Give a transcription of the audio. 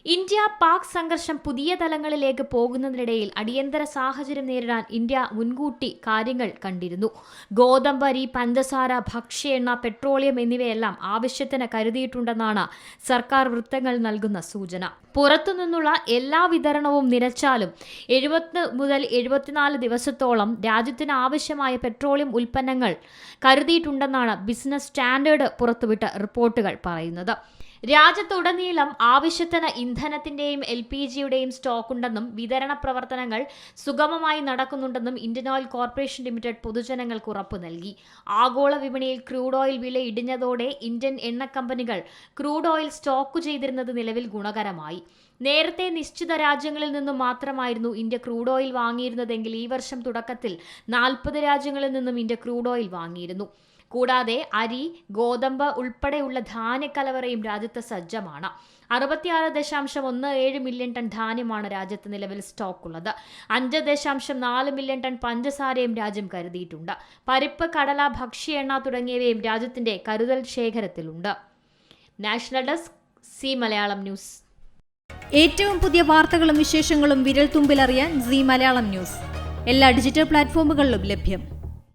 India Pak സംഘർഷം പുതിയ തലങ്ങളിലേക്ക് പോകുന്നതിനിടയിൽ അടിയന്തര സാഹചര്യം നേരിടാൻ ഇന്ത്യ മുൻകൂട്ടി കാര്യങ്ങൾ കണ്ടിരുന്നു. ഗോതമ്പ്, അരി, പഞ്ചസാര, ഭക്ഷ്യ എണ്ണ, പെട്രോളിയം എന്നിവയെല്ലാം ആവശ്യത്തിന് കരുതിയിട്ടുണ്ടെന്നാണ് സർക്കാർ വൃത്തങ്ങൾ നൽകുന്ന സൂചന. പുറത്തുനിന്നുള്ള എല്ലാ വിതരണവും നിലച്ചാലും 70 മുതൽ 74 ദിവസത്തോളം രാജ്യത്തിന് ആവശ്യമായ പെട്രോളിയം ഉൽപ്പന്നങ്ങൾ കരുതിയിട്ടുണ്ടെന്നാണ് ബിസിനസ് സ്റ്റാൻഡേർഡ് പുറത്തുവിട്ട റിപ്പോർട്ടുകൾ പറയുന്നത്. രാജ്യത്തുടനീളം ആവശ്യത്തിന് ഇന്ധനത്തിന്റെയും LPGയുടെയും സ്റ്റോക്കുണ്ടെന്നും വിതരണ പ്രവർത്തനങ്ങൾ സുഗമമായി നടക്കുന്നുണ്ടെന്നും ഇന്ത്യൻ ഓയിൽ കോർപ്പറേഷൻ ലിമിറ്റഡ് പൊതുജനങ്ങൾക്ക് ഉറപ്പു നൽകി. ആഗോള വിപണിയിൽ ക്രൂഡ് ഓയിൽ വില ഇടിഞ്ഞതോടെ ഇന്ത്യൻ എണ്ണ കമ്പനികൾ ക്രൂഡ് ഓയിൽ സ്റ്റോക്ക് ചെയ്തിരുന്നത് നിലവിൽ ഗുണകരമായി. നേരത്തെ നിശ്ചിത രാജ്യങ്ങളിൽ നിന്നും മാത്രമായിരുന്നു ഇന്ത്യ ക്രൂഡ് ഓയിൽ വാങ്ങിയിരുന്നതെങ്കിൽ ഈ വർഷം തുടക്കത്തിൽ 40 രാജ്യങ്ങളിൽ നിന്നും ഇന്ത്യ ക്രൂഡ് ഓയിൽ വാങ്ങിയിരുന്നു. കൂടാതെ അരി, ഗോതമ്പ് ഉൾപ്പെടെയുള്ള ധാന്യക്കലവറയും രാജ്യത്ത് സജ്ജമാണ്. 66.17 മില്യൺ ടൺ ധാന്യമാണ് രാജ്യത്ത് നിലവിൽ സ്റ്റോക്കുള്ളത്. 5.4 മില്യൺ ടൺ പഞ്ചസാരയും രാജ്യം കരുതിയിട്ടുണ്ട്. പരിപ്പ്, കടല, ഭക്ഷ്യ എണ്ണ തുടങ്ങിയവയും രാജ്യത്തിന്റെ കരുതൽ ശേഖരത്തിലുണ്ട്. National desk, Zee Malayalam news. ഏറ്റവും പുതിയ വാർത്തകളും വിശേഷങ്ങളും വിരൽ തുമ്പിലറിയാൻ സി മലയാളം ന്യൂസ് എല്ലാ ഡിജിറ്റൽ പ്ലാറ്റ്ഫോമുകളിലും ലഭ്യം.